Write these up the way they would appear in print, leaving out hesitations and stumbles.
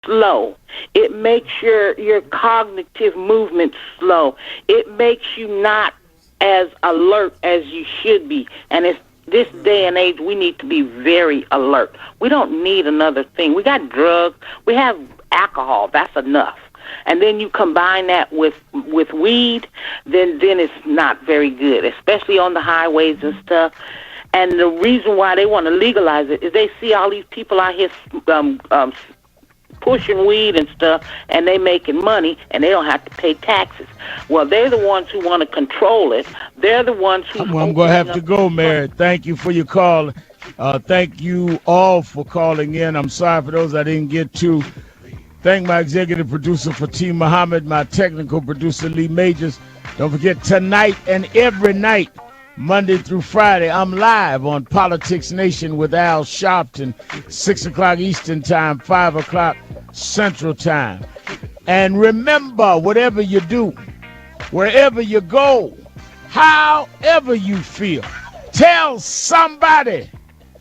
slow. It makes your cognitive movement slow. It makes you not as alert as you should be. And it's this day and age, we need to be very alert. We don't need another thing. We got drugs. We have alcohol. That's enough. And then you combine that with weed, then it's not very good, especially on the highways and stuff. And the reason why they want to legalize it is they see all these people out here pushing weed and stuff, and they making money, and they don't have to pay taxes. Well, they're the ones who want to control it. They're the ones who... Well, I'm going to have to go, Mary. Thank you for your call. Thank you all for calling in. I'm sorry for those I didn't get to. Thank my executive producer, Fatim Muhammad, my technical producer, Lee Majors. Don't forget, tonight and every night, Monday through Friday, I'm live on Politics Nation with Al Sharpton, 6 o'clock Eastern Time, 5 o'clock Central Time. And remember, whatever you do, wherever you go, however you feel, tell somebody.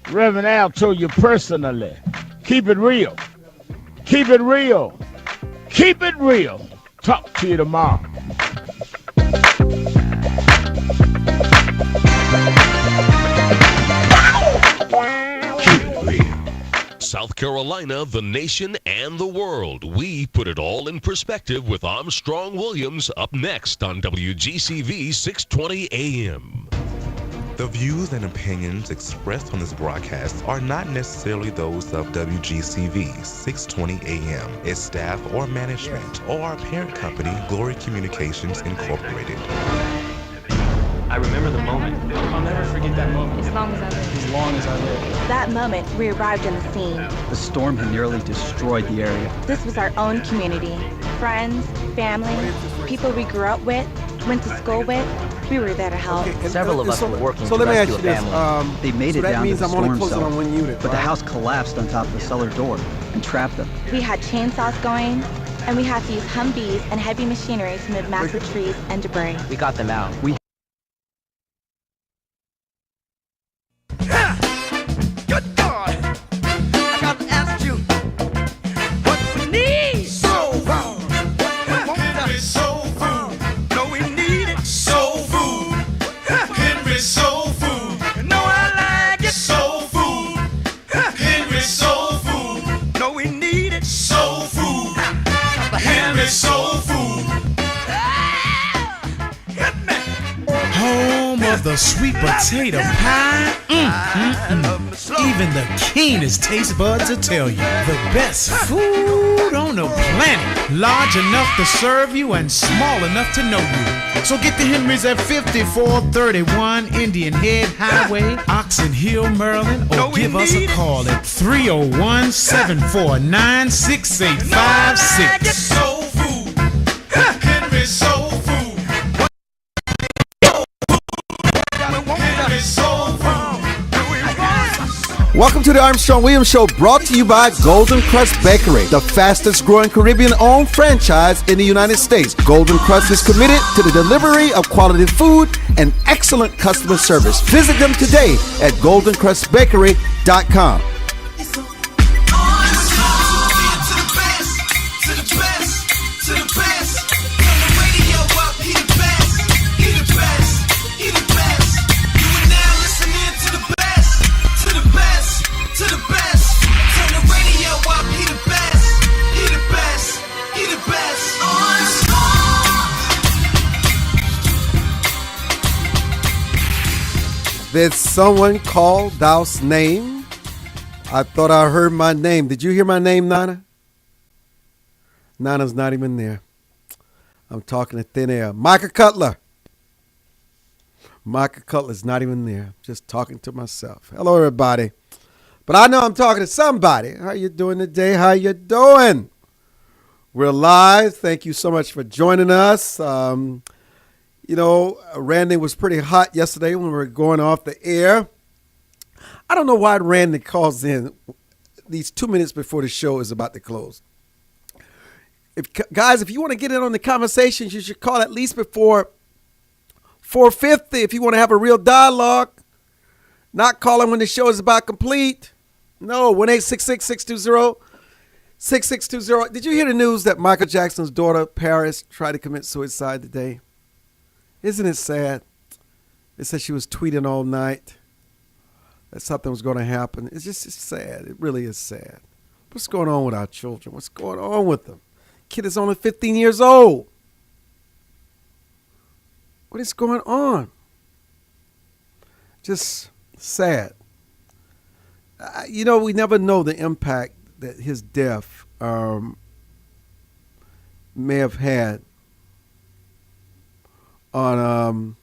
Reverend Al told you personally, keep it real. Keep it real. Keep it real. Talk to you tomorrow. South Carolina, the nation, and the world. We put it all in perspective with Armstrong Williams up next on WGCV 620 AM. The views and opinions expressed on this broadcast are not necessarily those of WGCV 620 AM, its staff or management, or our parent company, Glory Communications Incorporated. I remember the moment. I'll never forget that moment. As long as I live. As long as I live. That moment, we arrived on the scene. The storm had nearly destroyed the area. This was our own community. Friends, family, people we grew up with, went to school with. We were there to help. Okay, Several of us were working to rescue a family. They made it down to the storm cellar, but the house collapsed on top of the cellar door and trapped them. We had chainsaws going, and we had to use Humvees and heavy machinery to move massive trees and debris. We got them out. Good God! I got to ask you what we need. Soul food. Henry Soul Food. No, we need it. Soul Food. Henry Soul Food. No, I like it. Soul Food. Henry Soul Food. No, we need it. Soul Food. Henry Soul Food. Hit me. Home of the sweet potato pie. Even the keenest taste buds will tell you the best food on the planet. Large enough to serve you and small enough to know you. So get the Henrys at 5431 Indian Head Highway, Oxon Hill, Maryland, or give us a call at 301-749-6856. Soul Food. Henry Soul Food. Welcome to the Armstrong Williams Show, brought to you by Golden Crust Bakery, the fastest growing Caribbean-owned franchise in the United States. Golden Crust is committed to the delivery of quality food and excellent customer service. Visit them today at goldencrustbakery.com. Did someone call Dou's name? I thought I heard my name. Did you hear my name, Nana? Nana's not even there. I'm talking to thin air. Micah Cutler. Micah Cutler's not even there. Just talking to myself. Hello, everybody. But I know I'm talking to somebody. How you doing today? How you doing? We're live. Thank you so much for joining us. Randy was pretty hot yesterday when we were going off the air. I don't know why Randy calls in these 2 minutes before the show is about to close. If you want to get in on the conversations, you should call at least before 4:50 if you want to have a real dialogue. Not calling when the show is about complete. No, 1-866-620-67 6620. Did you hear the news that Michael Jackson's daughter, Paris, tried to commit suicide today? Isn't it sad? They said she was tweeting all night that something was going to happen. It's sad. It really is sad. What's going on with our children? What's going on with them? Kid is only 15 years old. What is going on? Just sad. We never know the impact that his death may have had on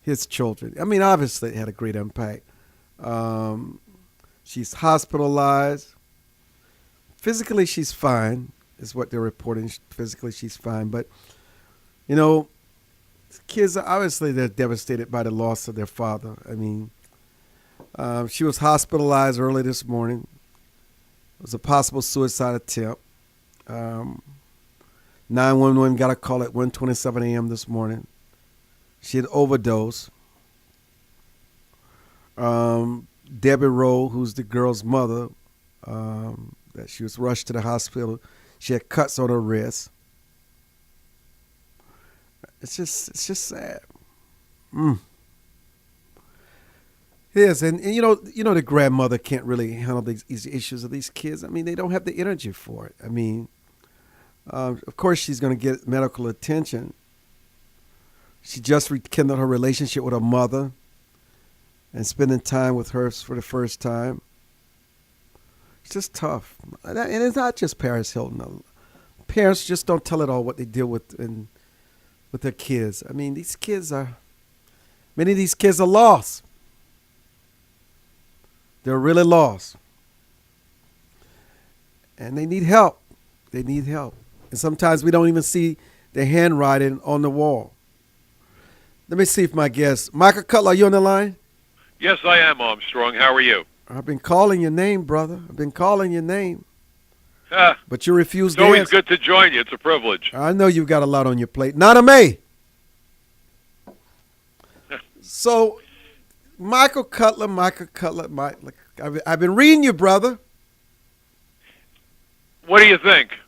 his children. I mean, obviously it had a great impact. She's hospitalized. Physically, she's fine, is what they're reporting. Physically, she's fine. But, kids, obviously, they're devastated by the loss of their father. I mean, she was hospitalized early this morning. It was a possible suicide attempt. 911 got a call at 1:27 a.m. this morning. She had overdosed. Debbie Rowe, who's the girl's mother, that she was rushed to the hospital. She had cuts on her wrist. It's just sad. It is, and the grandmother can't really handle these issues of these kids. I mean, they don't have the energy for it. I mean, of course, she's going to get medical attention. She just rekindled her relationship with her mother and spending time with her for the first time. It's just tough. And it's not just Paris Hilton. Parents just don't tell it all what they deal with with their kids. I mean, many of these kids are lost. They're really lost. And they need help. They need help. And sometimes we don't even see the handwriting on the wall. Let me see if my guest, Michael Cutler, are you on the line? Yes, I am, Armstrong. How are you? I've been calling your name, brother. I've been calling your name. But you refuse to answer. It's always good to join you. It's a privilege. I know you've got a lot on your plate. Not a May. So, Michael Cutler, I've been reading you, brother. What do you think?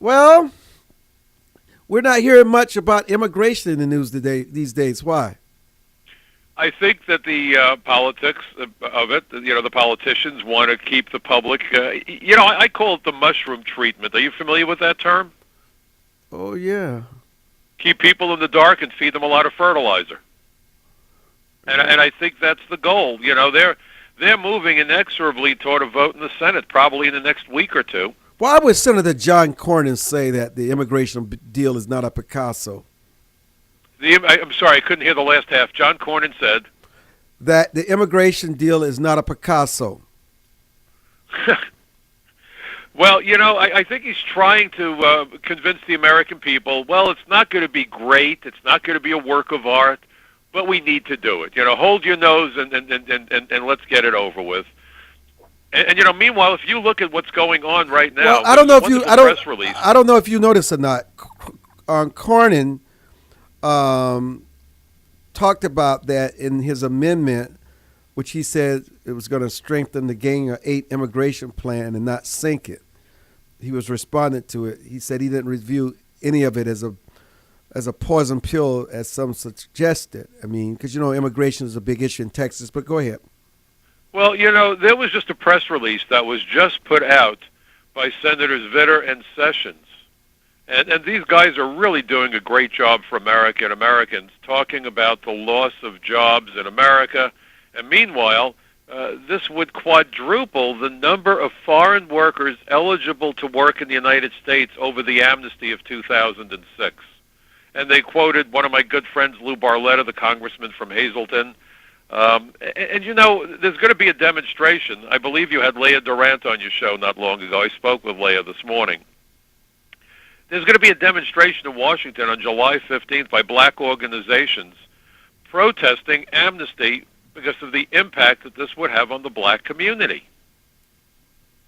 Well, we're not hearing much about immigration in the news these days. Why? I think that the politics of it, the politicians want to keep the public, I call it the mushroom treatment. Are you familiar with that term? Oh, yeah. Keep people in the dark and feed them a lot of fertilizer. And I think that's the goal. They're moving inexorably toward a vote in the Senate, probably in the next week or two. Why would Senator John Cornyn say that the immigration deal is not a Picasso? I'm sorry, I couldn't hear the last half. John Cornyn said that the immigration deal is not a Picasso. Well, I think he's trying to convince the American people, well, it's not going to be great, it's not going to be a work of art, but we need to do it. Hold your nose and let's get it over with. And meanwhile, if you look at what's going on right now, well, I don't know if you noticed or not. Cornyn talked about that in his amendment, which he said it was going to strengthen the Gang of 8 immigration plan and not sink it. He was responding to it. He said he didn't review any of it as a poison pill, as some suggested. I mean, because immigration is a big issue in Texas. But go ahead. Well, there was just a press release that was just put out by Senators Vitter and Sessions. And these guys are really doing a great job for America and Americans, talking about the loss of jobs in America. And meanwhile, this would quadruple the number of foreign workers eligible to work in the United States over the amnesty of 2006. And they quoted one of my good friends, Lou Barletta, the congressman from Hazleton. There's going to be a demonstration. I believe you had Leah Durant on your show not long ago. I spoke with Leah this morning. There's going to be a demonstration in Washington on July 15th by black organizations protesting amnesty because of the impact that this would have on the black community.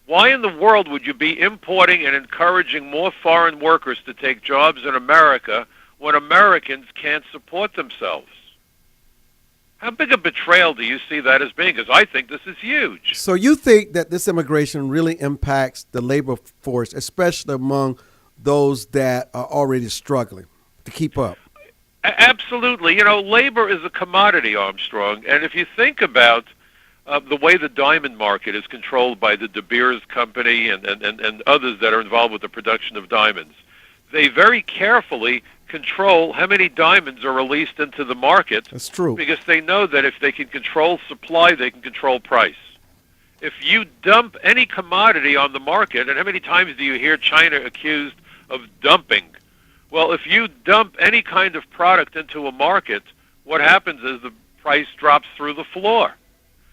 Why in the world would you be importing and encouraging more foreign workers to take jobs in America when Americans can't support themselves? How big a betrayal do you see that as being? Because I think this is huge. So you think that this immigration really impacts the labor force, especially among those that are already struggling to keep up? Absolutely. You know, labor is a commodity, Armstrong. And if you think about the way the diamond market is controlled by the De Beers Company and others that are involved with the production of diamonds, they very carefully control how many diamonds are released into the market. That's true. Because they know that if they can control supply, they can control price. If you dump any commodity on the market, and how many times do you hear China accused of dumping? Well, if you dump any kind of product into a market, what happens is the price drops through the floor.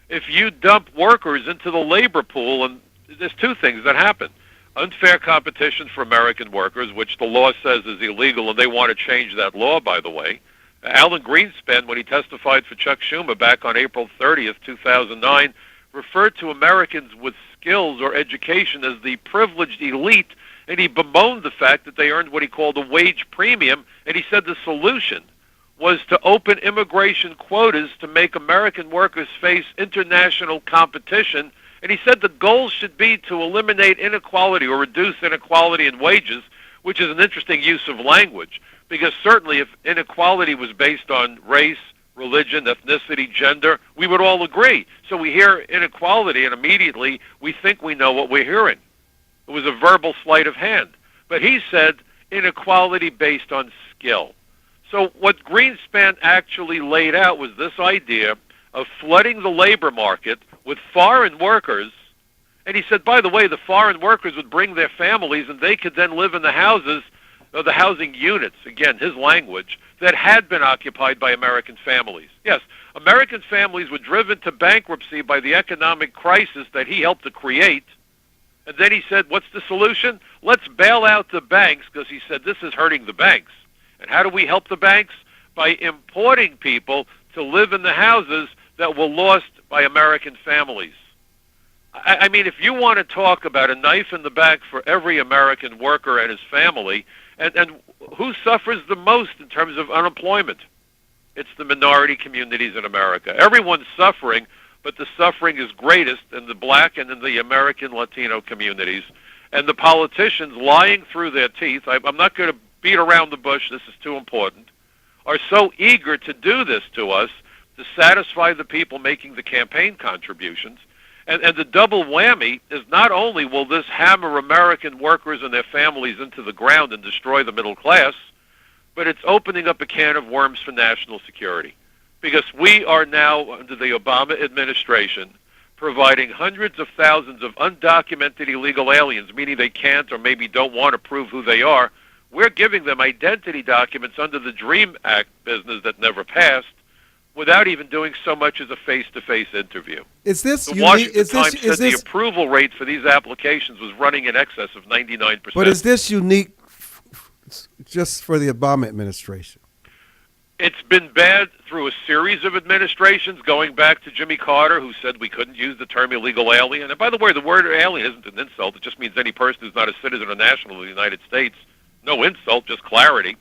If you dump workers into the labor pool, and there's two things that happen. Unfair competition for American workers, which the law says is illegal, and they want to change that law, by the way. Alan Greenspan, when he testified for Chuck Schumer back on April 30th, 2009, referred to Americans with skills or education as the privileged elite, and he bemoaned the fact that they earned what he called a wage premium, and he said the solution was to open immigration quotas to make American workers face international competition. And he said the goal should be to eliminate inequality or reduce inequality in wages, which is an interesting use of language, because certainly if inequality was based on race, religion, ethnicity, gender, we would all agree. So we hear inequality and immediately we think we know what we're hearing. It was a verbal sleight of hand. But he said inequality based on skill. So what Greenspan actually laid out was this idea of flooding the labor market with foreign workers, and he said, by the way, the foreign workers would bring their families and they could then live in the houses, or the housing units, again, his language, that had been occupied by American families. Yes, American families were driven to bankruptcy by the economic crisis that he helped to create, and then he said, what's the solution? Let's bail out the banks, because he said this is hurting the banks. And how do we help the banks? By importing people to live in the houses that were lost by American families. I mean, if you want to talk about a knife in the back for every American worker and his family, and who suffers the most in terms of unemployment? It's the minority communities in America. Everyone's suffering, but the suffering is greatest in the black and in the American Latino communities. And the politicians lying through their teeth, I'm not going to beat around the bush, this is too important, are so eager to do this to us to satisfy the people making the campaign contributions. And the double whammy is not only will this hammer American workers and their families into the ground and destroy the middle class, but it's opening up a can of worms for national security. Because we are now, under the Obama administration, providing hundreds of thousands of undocumented illegal aliens, meaning they can't or maybe don't want to prove who they are. We're giving them identity documents under the DREAM Act business that never passed, without even doing so much as a face-to-face interview. Is this the Washington Times said the approval rate for these applications was running in excess of 99%. But is this unique just for the Obama administration? It's been bad through a series of administrations, going back to Jimmy Carter, who said we couldn't use the term illegal alien. And by the way, the word alien isn't an insult. It just means any person who's not a citizen or national of the United States. No insult, just clarity.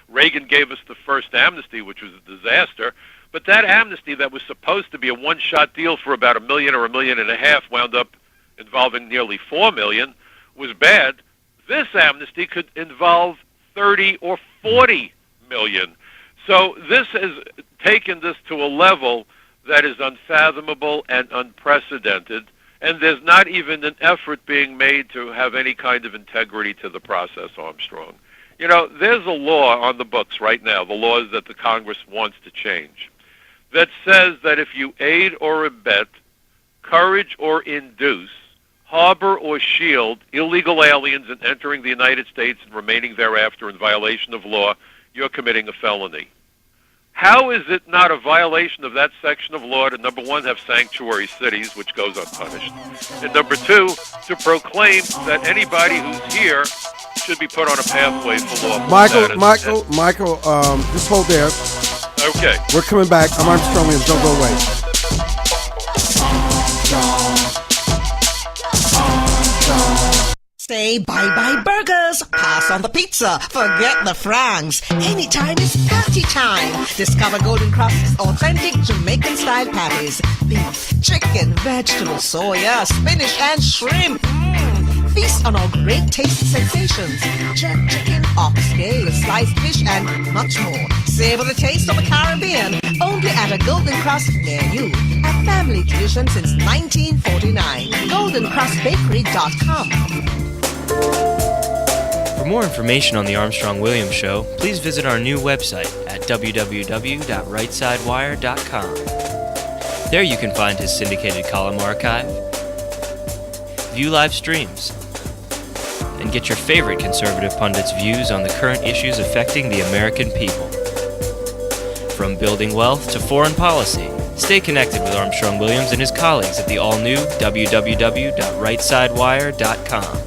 Reagan gave us the first amnesty, which was a disaster. But that amnesty that was supposed to be a one-shot deal for about $1 million or $1.5 million wound up involving nearly $4 million, was bad. This amnesty could involve 30 or 40 million. So this has taken this to a level that is unfathomable and unprecedented, and there's not even an effort being made to have any kind of integrity to the process, Armstrong. You know, there's a law on the books right now, the laws that the Congress wants to change, that says that if you aid or abet, encourage or induce, harbor or shield illegal aliens in entering the United States and remaining thereafter in violation of law, you're committing a felony. How is it not a violation of that section of law to, number one, have sanctuary cities, which goes unpunished, and number two, to proclaim that anybody who's here should be put on a pathway for lawful status? Michael, just hold there. Okay. We're coming back. I'm Armstrong Williams. Don't go away. Say bye-bye burgers, pass on the pizza, forget the francs. Anytime is party time. Discover Golden Cross's authentic Jamaican-style patties. Beef, chicken, vegetables, soya, spinach, and shrimp. Feast on our great taste sensations. Jerk chicken, oxtail, sliced fish, and much more. Savor the taste of the Caribbean. Only at a Golden Cross near you. A family tradition since 1949. GoldenCrossBakery.com. For more information on the Armstrong Williams Show, please visit our new website at www.rightsidewire.com. There you can find his syndicated column archive, view live streams, and get your favorite conservative pundits' views on the current issues affecting the American people. From building wealth to foreign policy, stay connected with Armstrong Williams and his colleagues at the all-new www.rightsidewire.com.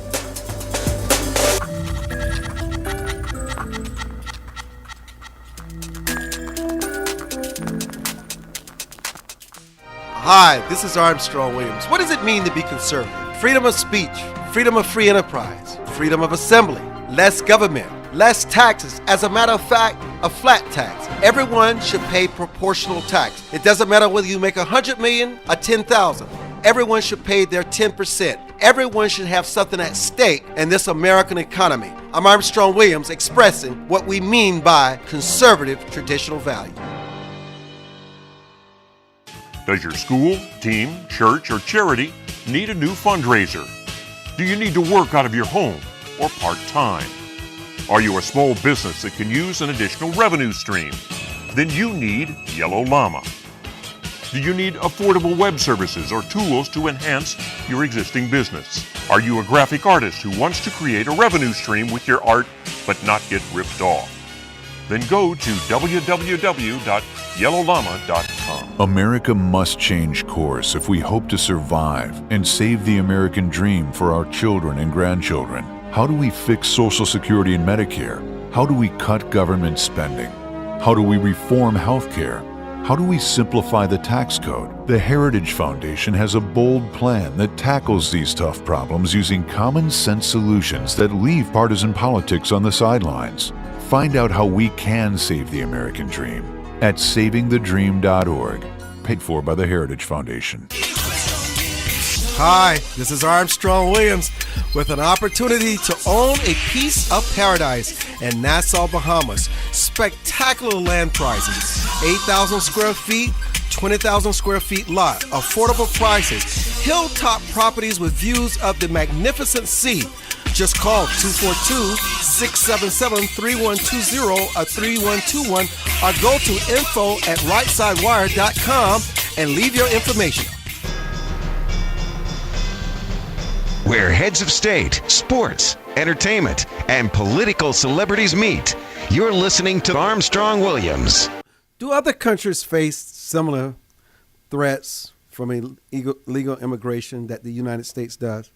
Hi, this is Armstrong Williams. What does it mean to be conservative? Freedom of speech, freedom of free enterprise, freedom of assembly, less government, less taxes. As a matter of fact, a flat tax. Everyone should pay proportional tax. It doesn't matter whether you make $100 million or $10,000. Everyone should pay their 10%. Everyone should have something at stake in this American economy. I'm Armstrong Williams expressing what we mean by conservative traditional value. Does your school, team, church, or charity need a new fundraiser? Do you need to work out of your home or part-time? Are you a small business that can use an additional revenue stream? Then you need Yellow Llama. Do you need affordable web services or tools to enhance your existing business? Are you a graphic artist who wants to create a revenue stream with your art but not get ripped off? Then go to www.yellowllama.com. America must change course if we hope to survive and save the American dream for our children and grandchildren. How do we fix Social Security and Medicare? How do we cut government spending? How do we reform health care? How do we simplify the tax code? The Heritage Foundation has a bold plan that tackles these tough problems using common sense solutions that leave partisan politics on the sidelines. Find out how we can save the American dream at savingthedream.org, paid for by the Heritage Foundation. Hi, this is Armstrong Williams with an opportunity to own a piece of paradise in Nassau, Bahamas. Spectacular land prices, 8,000 square feet, 20,000 square feet lot, affordable prices, hilltop properties with views of the magnificent sea. Just call 242-677-3120 or 3121 or go to info@rightsidewire.com and leave your information. Where heads of state, sports, entertainment, and political celebrities meet. You're listening to Armstrong Williams. Do other countries face similar threats from illegal immigration that the United States does?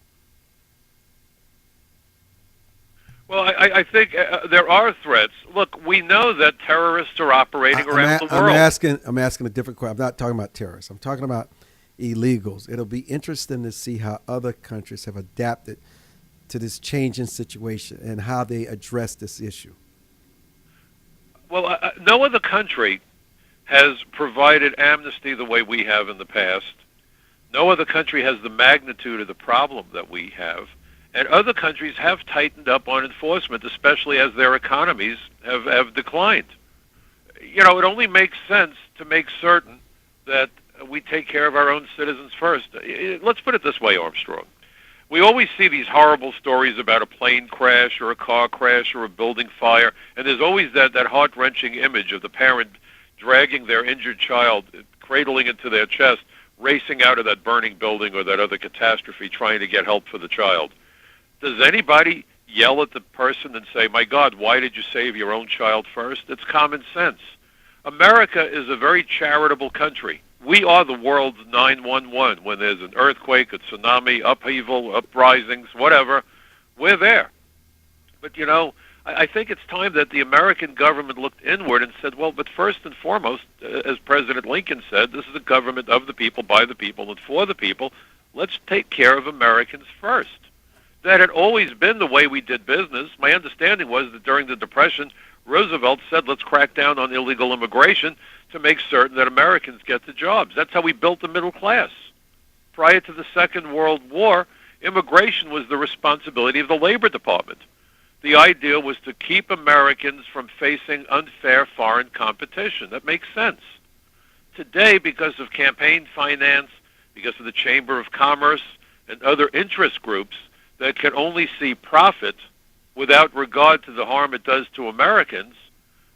Well, I think there are threats. Look, we know that terrorists are operating around the world. I'm asking a different question. I'm not talking about terrorists. I'm talking about illegals. It'll be interesting to see how other countries have adapted to this changing situation and how they address this issue. Well, no other country has provided amnesty the way we have in the past. No other country has the magnitude of the problem that we have. And other countries have tightened up on enforcement, especially as their economies have declined. You know, it only makes sense to make certain that we take care of our own citizens first. Let's put it this way, Armstrong. We always see these horrible stories about a plane crash or a car crash or a building fire, and there's always that heart-wrenching image of the parent dragging their injured child, cradling it to their chest, racing out of that burning building or that other catastrophe, trying to get help for the child. Does anybody yell at the person and say, my God, why did you save your own child first? It's common sense. America is a very charitable country. We are the world's 911. When there's an earthquake, a tsunami, upheaval, uprisings, whatever, we're there. But, you know, I think it's time that the American government looked inward and said, well, but first and foremost, as President Lincoln said, this is a government of the people, by the people, and for the people. Let's take care of Americans first. That had always been the way we did business. My understanding was that during the Depression, Roosevelt said, let's crack down on illegal immigration to make certain that Americans get the jobs. That's how we built the middle class. Prior to the Second World War, immigration was the responsibility of the Labor Department. The idea was to keep Americans from facing unfair foreign competition. That makes sense. Today, because of campaign finance, because of the Chamber of Commerce and other interest groups that can only see profit without regard to the harm it does to Americans,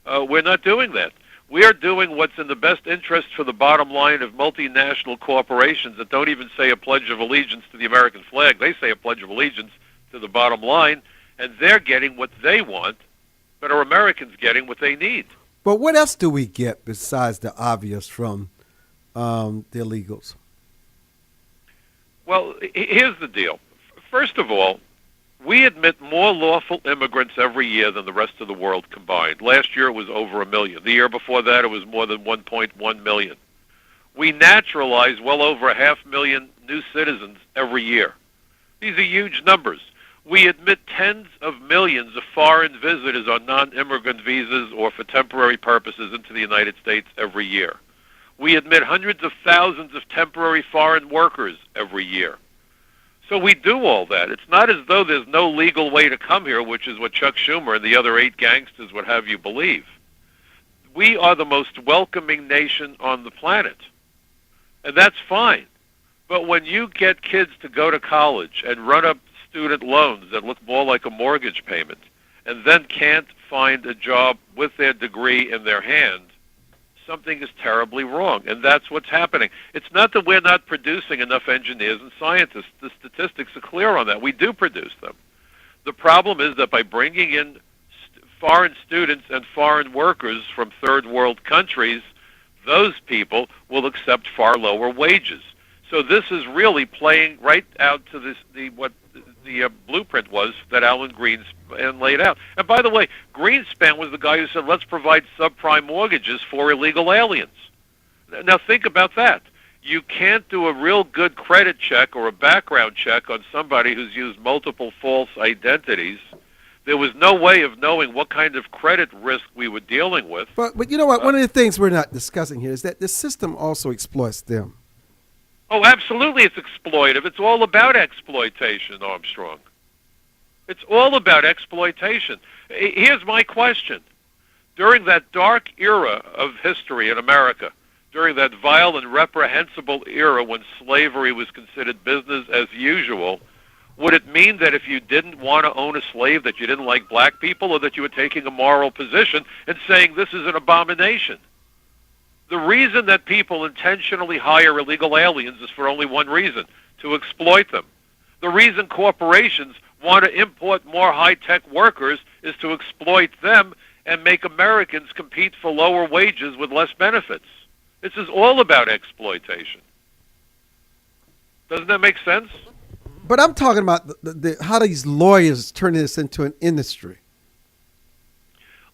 we're not doing that. We are doing what's in the best interest for the bottom line of multinational corporations that don't even say a pledge of allegiance to the American flag. They say a pledge of allegiance to the bottom line, and they're getting what they want, but are Americans getting what they need? But what else do we get besides the obvious from the illegals? Well, here's the deal. First of all, we admit more lawful immigrants every year than the rest of the world combined. Last year it was over 1 million. The year before that it was more than 1.1 million. We naturalize well over 500,000 new citizens every year. These are huge numbers. We admit tens of millions of foreign visitors on non-immigrant visas or for temporary purposes into the United States every year. We admit hundreds of thousands of temporary foreign workers every year. So we do all that. It's not as though there's no legal way to come here, which is what Chuck Schumer and the other 8 gangsters would have you believe. We are the most welcoming nation on the planet, and that's fine. But when you get kids to go to college and run up student loans that look more like a mortgage payment and then can't find a job with their degree in their hand, something is terribly wrong, and that's what's happening. It's not that we're not producing enough engineers and scientists. The statistics are clear on that. We do produce them. The problem is that by bringing in foreign students and foreign workers from third world countries, those people will accept far lower wages. So this is really playing right out to what the blueprint was that Alan Greenspan laid out. And by the way, Greenspan was the guy who said, let's provide subprime mortgages for illegal aliens. Now think about that. You can't do a real good credit check or a background check on somebody who's used multiple false identities. There was no way of knowing what kind of credit risk we were dealing with. But you know what? One of the things we're not discussing here is that the system also exploits them. Oh, absolutely, it's exploitive. It's all about exploitation, Armstrong. It's all about exploitation. Here's my question. During that dark era of history in America, during that vile and reprehensible era when slavery was considered business as usual, would it mean that if you didn't want to own a slave that you didn't like black people, or that you were taking a moral position and saying this is an abomination? The reason that people intentionally hire illegal aliens is for only one reason, to exploit them. The reason corporations want to import more high-tech workers is to exploit them and make Americans compete for lower wages with less benefits. This is all about exploitation. Doesn't that make sense? But I'm talking about how these lawyers turn this into an industry.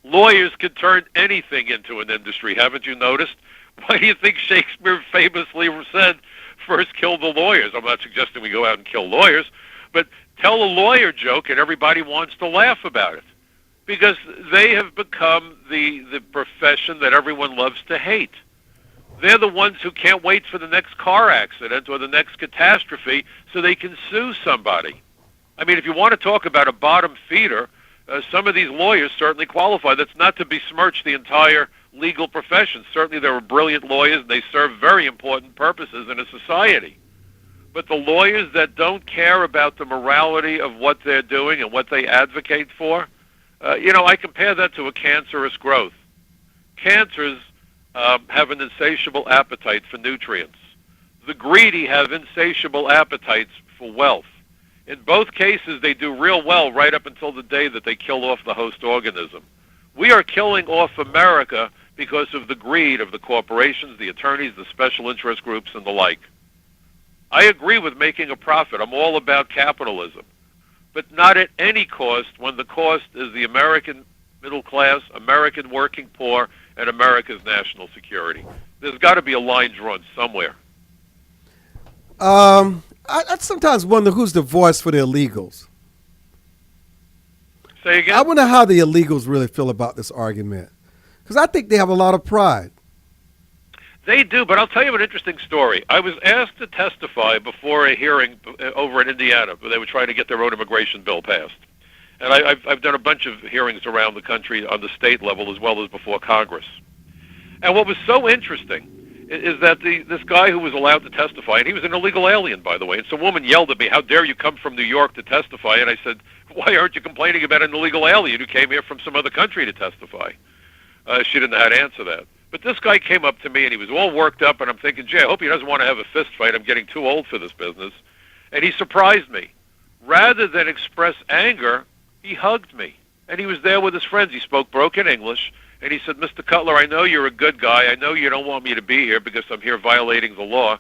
Lawyers can turn anything into an industry, haven't you noticed? Why do you think Shakespeare famously said, first kill the lawyers? I'm not suggesting we go out and kill lawyers, but tell a lawyer joke and everybody wants to laugh about it, because they have become the profession that everyone loves to hate. They're the ones who can't wait for the next car accident or the next catastrophe so they can sue somebody. I mean, if you want to talk about a bottom feeder, some of these lawyers certainly qualify. That's not to besmirch the entire legal profession. Certainly there are brilliant lawyers, and they serve very important purposes in a society. But the lawyers that don't care about the morality of what they're doing and what they advocate for, I compare that to a cancerous growth. Cancers have an insatiable appetite for nutrients. The greedy have insatiable appetites for wealth. In both cases, they do real well right up until the day that they kill off the host organism. We are killing off America because of the greed of the corporations, the attorneys, the special interest groups, and the like. I agree with making a profit. I'm all about capitalism. But not at any cost, when the cost is the American middle class, American working poor, and America's national security. There's got to be a line drawn somewhere. I sometimes wonder who's the voice for the illegals. Say again? I wonder how the illegals really feel about this argument. Because I think they have a lot of pride. They do, but I'll tell you an interesting story. I was asked to testify before a hearing over in Indiana where they were trying to get their own immigration bill passed. And I've done a bunch of hearings around the country on the state level as well as before Congress. And what was so interesting is that this guy who was allowed to testify, and he was an illegal alien, by the way, and some woman yelled at me, "How dare you come from New York to testify?" And I said, "Why aren't you complaining about an illegal alien who came here from some other country to testify?" She didn't know how to answer that. But this guy came up to me, and he was all worked up, and I'm thinking, gee, I hope he doesn't want to have a fist fight. I'm getting too old for this business. And he surprised me. Rather than express anger, he hugged me. And he was there with his friends. He spoke broken English. And he said, "Mr. Cutler, I know you're a good guy. I know you don't want me to be here because I'm here violating the law.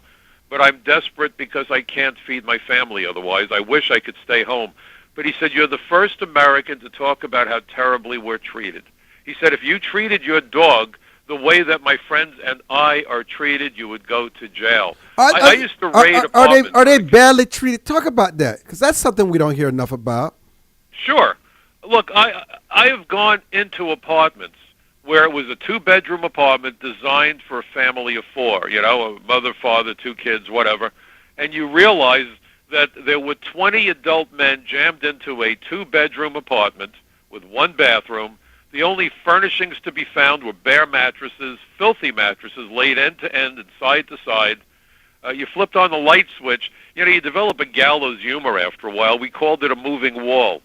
But I'm desperate because I can't feed my family otherwise. I wish I could stay home." But he said, "You're the first American to talk about how terribly we're treated." He said, "If you treated your dog the way that my friends and I are treated, you would go to jail." I used to raid apartments. Are they badly treated? Talk about that, because that's something we don't hear enough about. Sure. Look, I have gone into apartments where it was a 2-bedroom apartment designed for a family of 4, a mother, father, 2 kids, whatever, and you realize that there were 20 adult men jammed into a 2-bedroom apartment with 1 bathroom. The only furnishings to be found were bare mattresses, filthy mattresses laid end to end and side to side. You flipped on the light switch. You develop a gallows humor after a while. We called it a moving wall.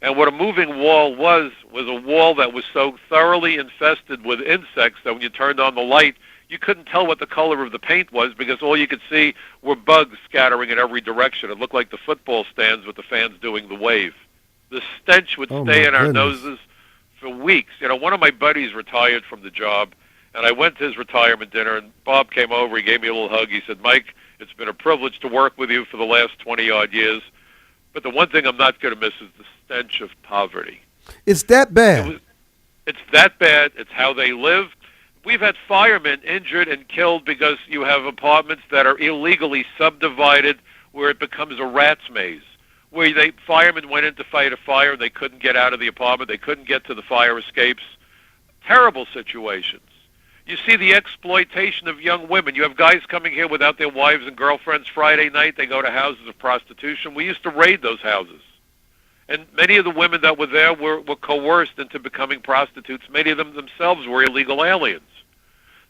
And what a moving wall was a wall that was so thoroughly infested with insects that when you turned on the light, you couldn't tell what the color of the paint was because all you could see were bugs scattering in every direction. It looked like the football stands with the fans doing the wave. The stench would stay in our noses for weeks. One of my buddies retired from the job, and I went to his retirement dinner, and Bob came over. He gave me a little hug. He said, "Mike, it's been a privilege to work with you for the last 20-odd years, but the one thing I'm not going to miss is the stench of poverty." It's that bad. It's that bad. It's how they live. We've had firemen injured and killed because you have apartments that are illegally subdivided where it becomes a rat's maze, where firemen went in to fight a fire and they couldn't get out of the apartment. They couldn't get to the fire escapes. Terrible situations. You see the exploitation of young women. You have guys coming here without their wives and girlfriends Friday night. They go to houses of prostitution. We used to raid those houses. And many of the women that were there were coerced into becoming prostitutes. Many of them themselves were illegal aliens.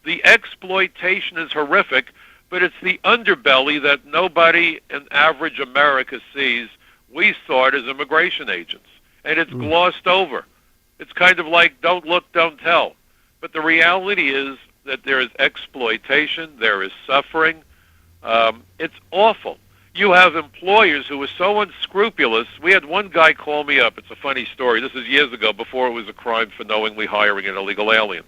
The exploitation is horrific, but it's the underbelly that nobody in average America sees. We saw it as immigration agents, and it's glossed over. It's kind of like don't look, don't tell. But the reality is that there is exploitation, there is suffering. It's awful. You have employers who are so unscrupulous. We had one guy call me up. It's a funny story. This is years ago, before it was a crime for knowingly hiring an illegal alien.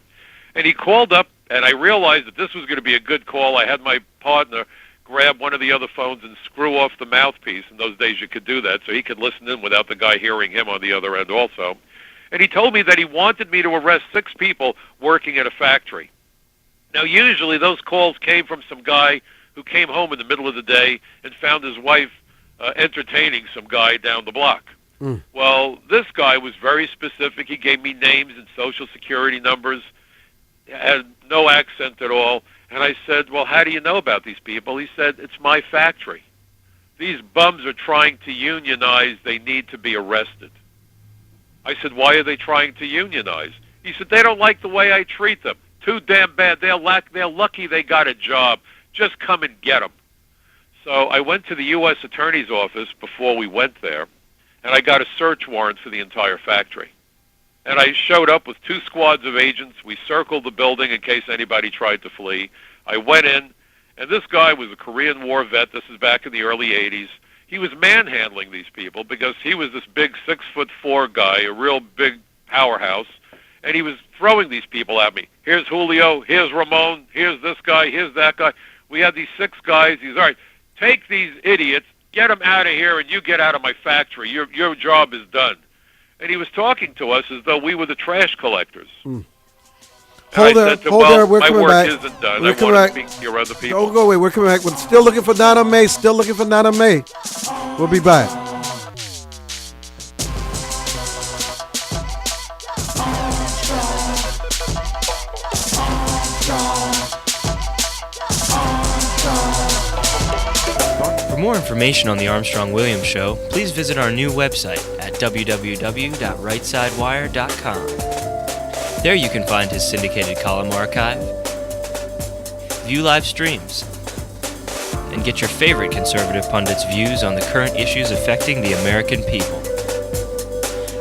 And he called up, and I realized that this was going to be a good call. I had my partner grab one of the other phones and screw off the mouthpiece. In those days, you could do that, so he could listen in without the guy hearing him on the other end also. And he told me that he wanted me to arrest 6 people working at a factory. Now, usually those calls came from some guy who came home in the middle of the day and found his wife entertaining some guy down the block. Well, this guy was very specific. He gave me names and Social Security numbers, had no accent at all. And I said, "Well, how do you know about these people?" He said, "It's my factory. These bums are trying to unionize. They need to be arrested." I said, "Why are they trying to unionize?" He said, "They don't like the way I treat them. Too damn bad. They're lucky they got a job. Just come and get them." So I went to the U.S. Attorney's Office before we went there, and I got a search warrant for the entire factory. And I showed up with 2 squads of agents. We circled the building in case anybody tried to flee. I went in, and this guy was a Korean War vet. This is back in the early 80s. He was manhandling these people because he was this big 6'4" guy, a real big powerhouse, and he was throwing these people at me. Here's Julio, here's Ramon, here's this guy, here's that guy. We had these 6 guys. He's, "All right, take these idiots, get them out of here, and you get out of my factory. Your job is done." And he was talking to us as though we were the trash collectors. Hold there. We're my coming work back. isn't done. We're I coming want to back. speak to your other people. Don't go away. We're coming back. We're still looking for Donna Mae. Still looking for Donna Mae. We'll be back. more information on the Armstrong-Williams Show, please visit our new website at www.rightsidewire.com. There you can find his syndicated column archive, view live streams, and get your favorite conservative pundits' views on the current issues affecting the American people.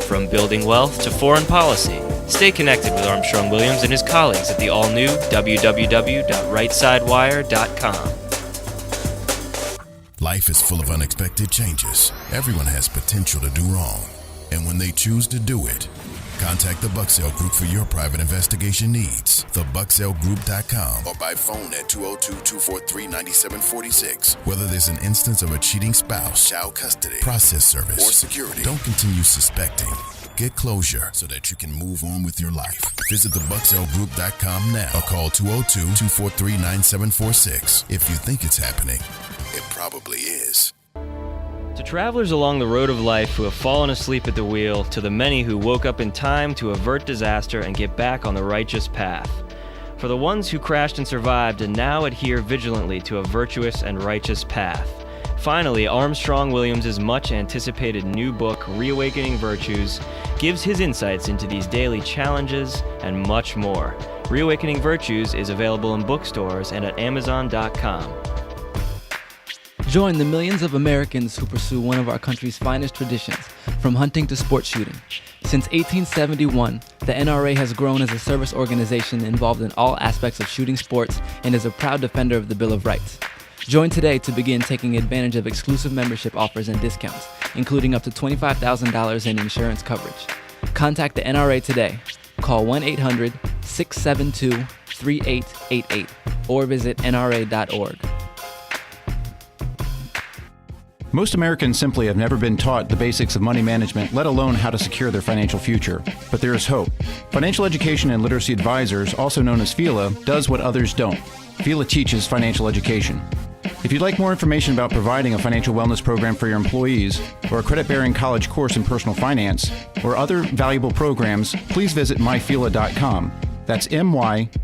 From building wealth to foreign policy, stay connected with Armstrong Williams and his colleagues at the all-new www.rightsidewire.com. Life is full of unexpected changes. Everyone has potential to do wrong. And when they choose to do it, contact the Bucksell Group for your private investigation needs. TheBucksellGroup.com or by phone at 202-243-9746. Whether there's an instance of a cheating spouse, child custody, process service, or security, don't continue suspecting. Get closure so that you can move on with your life. Visit TheBucksellGroup.com now or call 202-243-9746. If you think it's happening, it probably is. To travelers along the road of life who have fallen asleep at the wheel, to the many who woke up in time to avert disaster and get back on the righteous path. For the ones who crashed and survived and now adhere vigilantly to a virtuous and righteous path. Finally, Armstrong Williams' much-anticipated new book, Reawakening Virtues, gives his insights into these daily challenges and much more. Reawakening Virtues is available in bookstores and at Amazon.com. Join the millions of Americans who pursue one of our country's finest traditions, from hunting to sport shooting. Since 1871, the NRA has grown as a service organization involved in all aspects of shooting sports and is a proud defender of the Bill of Rights. Join today to begin taking advantage of exclusive membership offers and discounts, including up to $25,000 in insurance coverage. Contact the NRA today. Call 1-800-672-3888 or visit nra.org. Most Americans simply have never been taught the basics of money management, let alone how to secure their financial future. But there is hope. Financial Education and Literacy Advisors, also known as FELA, does what others don't. FELA teaches financial education. If you'd like more information about providing a financial wellness program for your employees, or a credit-bearing college course in personal finance, or other valuable programs, please visit myfela.com. That's myfela.com,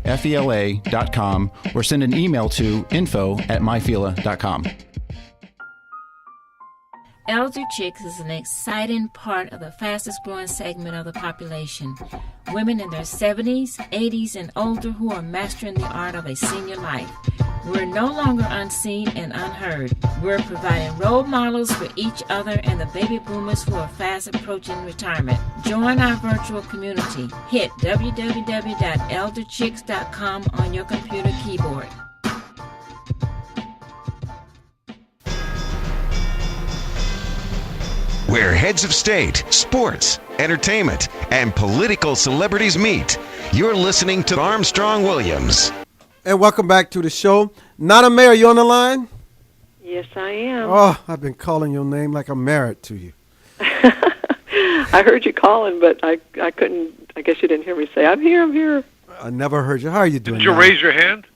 or send an email to info@myfela.com. Elder Chicks is an exciting part of the fastest growing segment of the population. Women in their 70s, 80s, and older who are mastering the art of a senior life. We're no longer unseen and unheard. We're providing role models for each other and the baby boomers who are fast approaching retirement. Join our virtual community. Hit www.elderchicks.com on your computer keyboard. Where heads of state, sports, entertainment, and political celebrities meet. You're listening to Armstrong Williams. And welcome back to the show. Nana May, are you on the line? Yes, I am. Oh, I've been calling your name like I'm married to you. I heard you calling, but I couldn't, I guess you didn't hear me say, I'm here, I'm here. I never heard you. How are you doing? Did you raise your hand?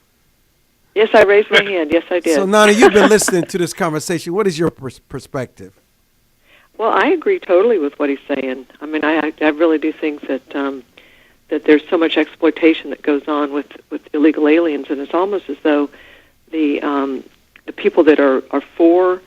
Yes, I raised my hand. Yes, I did. So, Nana, you've been listening to this conversation. What is your perspective? Well, I agree totally with what he's saying. I mean, I really do think that that there's so much exploitation that goes on with illegal aliens, and it's almost as though the people that are for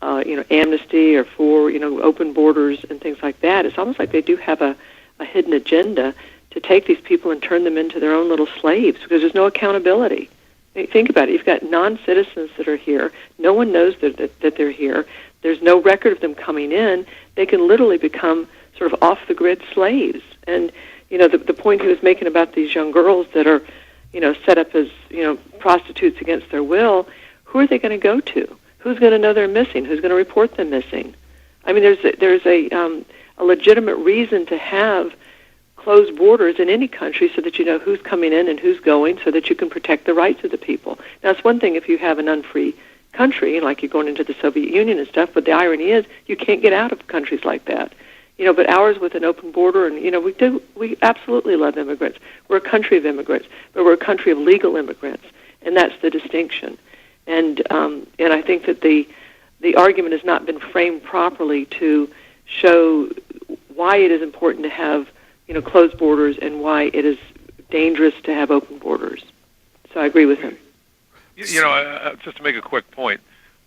amnesty or for open borders and things like that, it's almost like they do have a hidden agenda to take these people and turn them into their own little slaves because there's no accountability. Think about it. You've got non-citizens that are here. No one knows that they're here. There's no record of them coming in. They can literally become sort of off-the-grid slaves. And, the point he was making about these young girls that are, set up as, prostitutes against their will, who are they going to go to? Who's going to know they're missing? Who's going to report them missing? I mean, there's a legitimate reason to have closed borders in any country so that you know who's coming in and who's going so that you can protect the rights of the people. Now, it's one thing if you have an unfree country, like you're going into the Soviet Union and stuff, but the irony is you can't get out of countries like that. But ours with an open border, and, we absolutely love immigrants. We're a country of immigrants, but we're a country of legal immigrants, and that's the distinction. And I think that the argument has not been framed properly to show why it is important to have, closed borders and why it is dangerous to have open borders. So I agree with him. Just to make a quick point,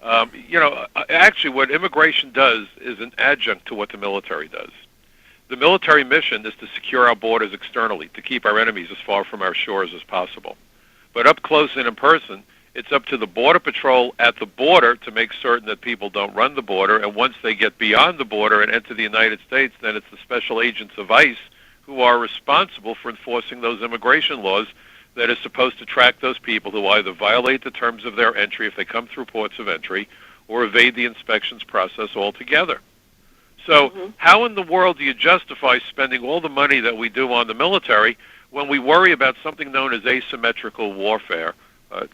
Actually what immigration does is an adjunct to what the military does. The military mission is to secure our borders externally, to keep our enemies as far from our shores as possible. But up close and in person, it's up to the Border Patrol at the border to make certain that people don't run the border, and once they get beyond the border and enter the United States, then it's the special agents of ICE who are responsible for enforcing those immigration laws that is supposed to track those people who either violate the terms of their entry if they come through ports of entry or evade the inspections process altogether. So how in the world do you justify spending all the money that we do on the military when we worry about something known as asymmetrical warfare,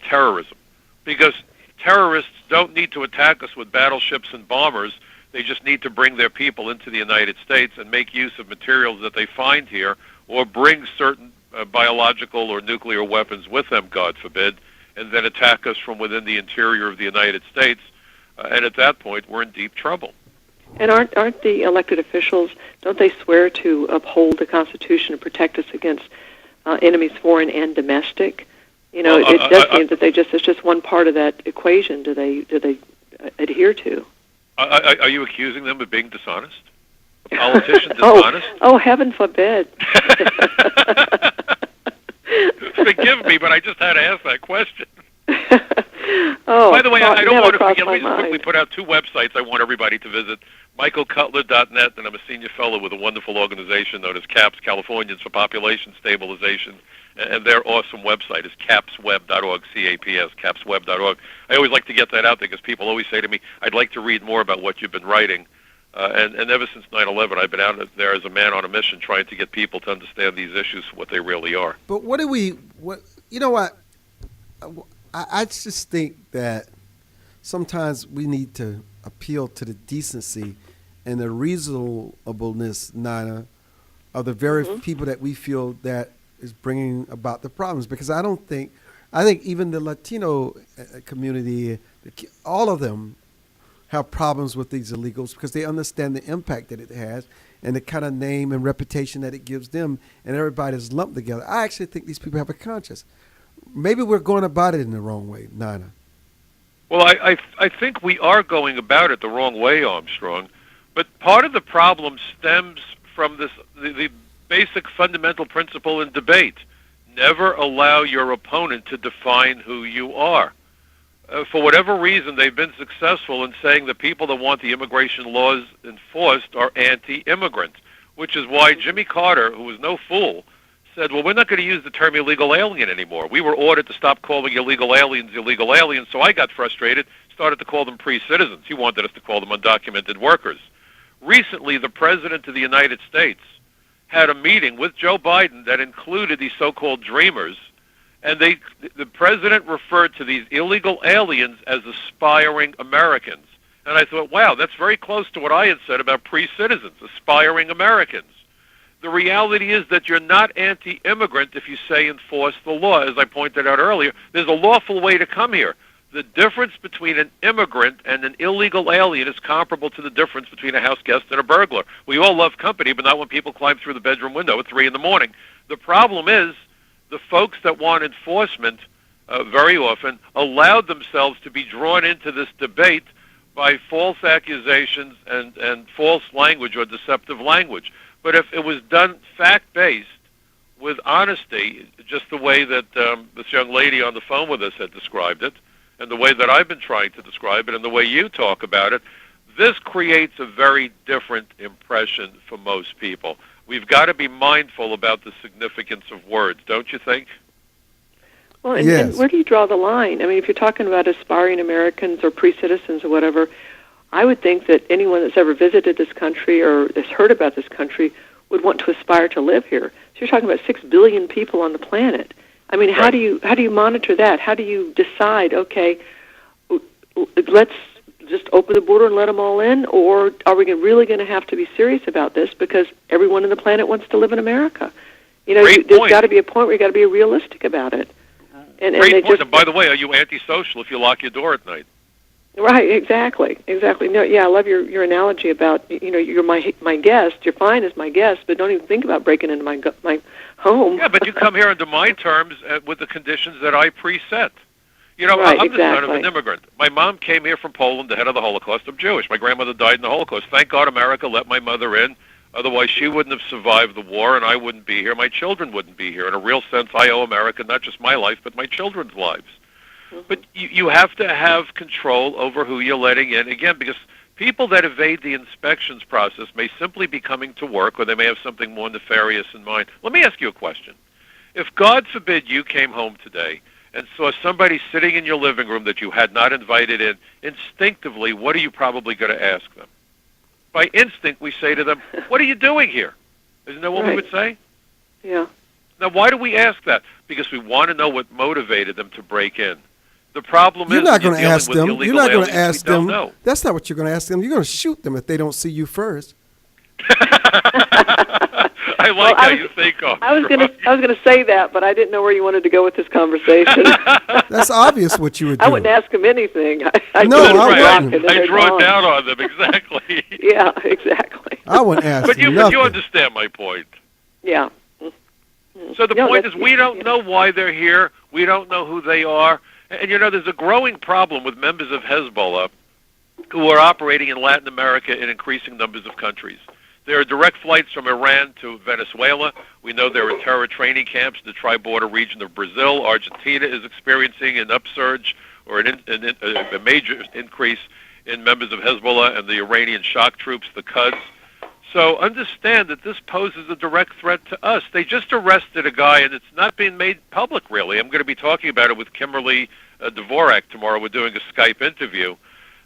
terrorism? Because terrorists don't need to attack us with battleships and bombers. They just need to bring their people into the United States and make use of materials that they find here, or bring certain biological or nuclear weapons with them, God forbid, and then attack us from within the interior of the United States. And at that point, we're in deep trouble. And aren't the elected officials, don't they swear to uphold the Constitution and protect us against enemies foreign and domestic? It does seem that it's just one part of that equation. Do they adhere to? Are you accusing them of being dishonest? Politicians dishonest? Oh, heaven forbid. Forgive me, but I just had to ask that question. By the way, I don't want to forget. Let me just quickly put out two websites I want everybody to visit. MichaelCutler.net, and I'm a senior fellow with a wonderful organization known as CAPS, Californians for Population Stabilization, and their awesome website is capsweb.org, C-A-P-S, capsweb.org. I always like to get that out there because people always say to me, I'd like to read more about what you've been writing. And ever since 9/11, I've been out there as a man on a mission trying to get people to understand these issues for what they really are. But I just think that sometimes we need to appeal to the decency and the reasonableness, Nina, of the very people that we feel that is bringing about the problems. Because I think even the Latino community, all of them have problems with these illegals because they understand the impact that it has and the kind of name and reputation that it gives them, and everybody's lumped together. I actually think these people have a conscience. Maybe we're going about it in the wrong way, Nina. Well, I think we are going about it the wrong way, Armstrong. But part of the problem stems from the basic fundamental principle in debate. Never allow your opponent to define who you are. For whatever reason, they've been successful in saying the people that want the immigration laws enforced are anti-immigrant, which is why Jimmy Carter, who was no fool, said, well, we're not going to use the term illegal alien anymore. We were ordered to stop calling illegal aliens, so I got frustrated, started to call them pre-citizens. He wanted us to call them undocumented workers. Recently, the President of the United States had a meeting with Joe Biden that included these so-called dreamers, and the President referred to these illegal aliens as aspiring Americans. And I thought, wow, that's very close to what I had said about pre-citizens, aspiring Americans. The reality is that you're not anti-immigrant if you say enforce the law. As I pointed out earlier, there's a lawful way to come here. The difference between an immigrant and an illegal alien is comparable to the difference between a house guest and a burglar. We all love company, but not when people climb through the bedroom window at 3 in the morning. The problem is the folks that want enforcement very often allowed themselves to be drawn into this debate by false accusations and false language or deceptive language. But if it was done fact-based with honesty, just the way that this young lady on the phone with us had described it, and the way that I've been trying to describe it, and the way you talk about it, this creates a very different impression for most people. We've got to be mindful about the significance of words, don't you think? Well, and where do you draw the line? I mean, if you're talking about aspiring Americans or pre-citizens or whatever, I would think that anyone that's ever visited this country or has heard about this country would want to aspire to live here. So you're talking about 6 billion people on the planet. I mean, how do you monitor that? How do you decide, okay, let's just open the border and let them all in, or are we really going to have to be serious about this because everyone on the planet wants to live in America? You know, there's got to be a point where you got to be realistic about it. Great point. And by the way, are you antisocial if you lock your door at night? Right, exactly. No, yeah, I love your analogy about, you know, you're my guest. You're fine as my guest, but don't even think about breaking into my home. Yeah, but you come here under my terms with the conditions that I preset. You know, Right, I'm the son of exactly. an immigrant. My mom came here from Poland ahead of the Holocaust. I'm Jewish. My grandmother died in the Holocaust. Thank God America let my mother in. Otherwise, she wouldn't have survived the war, and I wouldn't be here. My children wouldn't be here. In a real sense, I owe America not just my life, but my children's lives. But you have to have control over who you're letting in, again, because people that evade the inspections process may simply be coming to work, or they may have something more nefarious in mind. Let me ask you a question. If, God forbid, you came home today and saw somebody sitting in your living room that you had not invited in, instinctively, what are you probably going to ask them? By instinct, we say to them, what are you doing here? Isn't that what we would say? Yeah. Now, why do we ask that? Because we want to know what motivated them to break in. The problem You're is not going to ask them. You're not going to ask them. Know. That's not what you're going to ask them. You're going to shoot them if they don't see you first. I like how you think, Armstrong. I was going to say that, but I didn't know where you wanted to go with this conversation. That's obvious what you would do. I wouldn't ask them anything. I draw down on them, exactly. Yeah, exactly. I wouldn't ask but you, nothing. But you understand my point. Yeah. So the point is we don't know why they're here. We don't know who they are. And, you know, there's a growing problem with members of Hezbollah who are operating in Latin America in increasing numbers of countries. There are direct flights from Iran to Venezuela. We know there are terror training camps in the tri-border region of Brazil. Argentina is experiencing an upsurge or a major increase in members of Hezbollah and the Iranian shock troops, the Quds. So understand that this poses a direct threat to us. They just arrested a guy, and it's not being made public, really. I'm going to be talking about it with Kimberly Dvorak tomorrow. We're doing a Skype interview.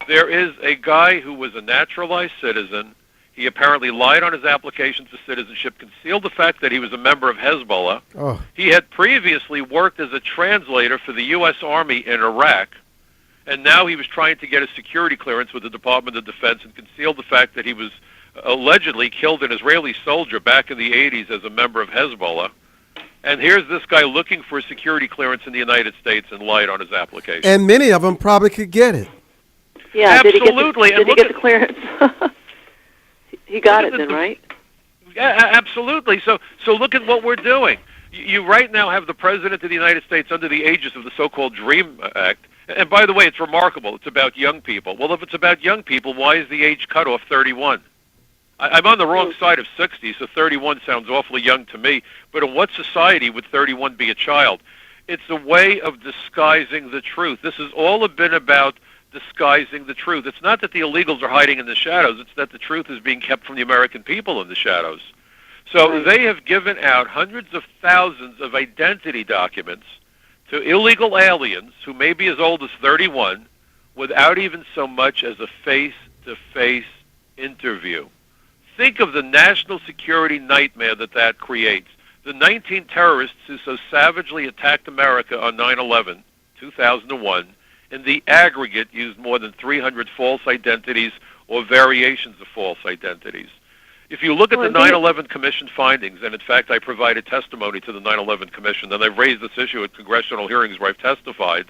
There is a guy who was a naturalized citizen. He apparently lied on his application for citizenship, concealed the fact that he was a member of Hezbollah. Oh. He had previously worked as a translator for the U.S. Army in Iraq, and now he was trying to get a security clearance with the Department of Defense and concealed the fact that he was allegedly killed an Israeli soldier back in the 80s as a member of Hezbollah. And here's this guy looking for a security clearance in the United States and lied on his application. And many of them probably could get it. Yeah, absolutely. Did he get the clearance? He got it then, right? Yeah, absolutely. So look at what we're doing. You right now have the President of the United States under the aegis of the so-called DREAM Act. And by the way, it's remarkable. It's about young people. Well, if it's about young people, why is the age cutoff 31? I'm on the wrong side of 60, so 31 sounds awfully young to me. But in what society would 31 be a child? It's a way of disguising the truth. This has all been about disguising the truth. It's not that the illegals are hiding in the shadows. It's that the truth is being kept from the American people in the shadows. So they have given out hundreds of thousands of identity documents to illegal aliens who may be as old as 31 without even so much as a face-to-face interview. Think of the national security nightmare that creates. The 19 terrorists who so savagely attacked America on 9/11, 2001, in the aggregate used more than 300 false identities or variations of false identities. If you look at the 9/11 Commission findings, and in fact I provided testimony to the 9/11 Commission, and I've raised this issue at congressional hearings where I've testified,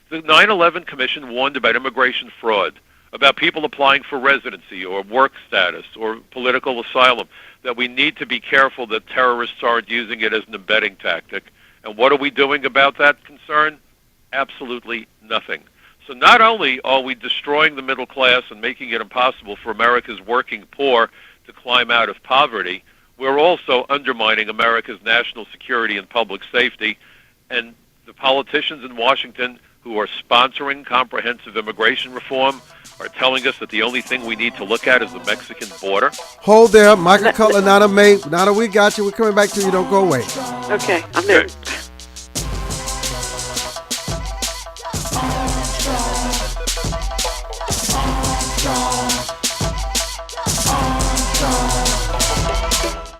the 9/11 Commission warned about immigration fraud, about people applying for residency or work status or political asylum, that we need to be careful that terrorists aren't using it as an embedding tactic. And what are we doing about that concern? Absolutely nothing. So not only are we destroying the middle class and making it impossible for America's working poor to climb out of poverty, we're also undermining America's national security and public safety. And the politicians in Washington who are sponsoring comprehensive immigration reform are telling us that the only thing we need to look at is the Mexican border. Hold there. Michael Cutler, Nana May. Nana, we got you. We're coming back to you. Don't go away. Okay, I'm in.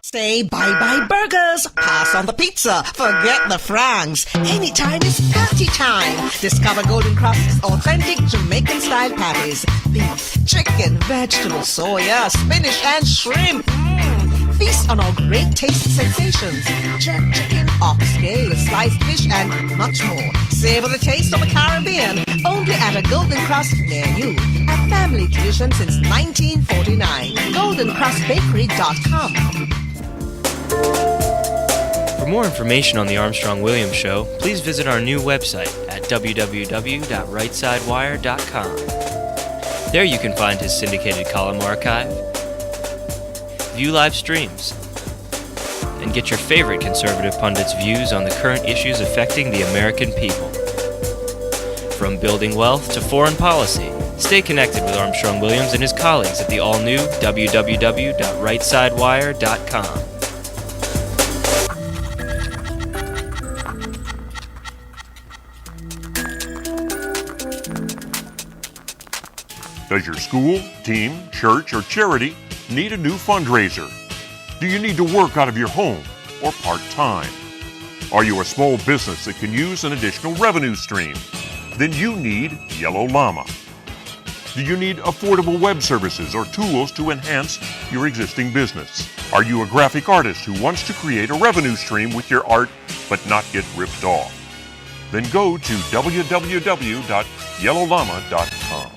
Say bye-bye burgers, pass on the pizza, forget the francs. Anytime is party time. Discover Golden Cross's authentic Jamaican-style patties. Beef, chicken, vegetables, soya, spinach, and shrimp. Feast on our great taste sensations. Jerk chicken, oxtail, sliced fish, and much more. Savor the taste of the Caribbean. Only at a Golden Cross near you. A family tradition since 1949. GoldenCrossBakery.com. For more information on The Armstrong Williams Show, please visit our new website at www.rightsidewire.com. There you can find his syndicated column archive, view live streams, and get your favorite conservative pundits' views on the current issues affecting the American people. From building wealth to foreign policy, stay connected with Armstrong Williams and his colleagues at the all-new www.rightsidewire.com. Does your school, team, church, or charity need a new fundraiser? Do you need to work out of your home or part-time? Are you a small business that can use an additional revenue stream? Then you need Yellow Llama. Do you need affordable web services or tools to enhance your existing business? Are you a graphic artist who wants to create a revenue stream with your art but not get ripped off? Then go to www.yellowllama.com.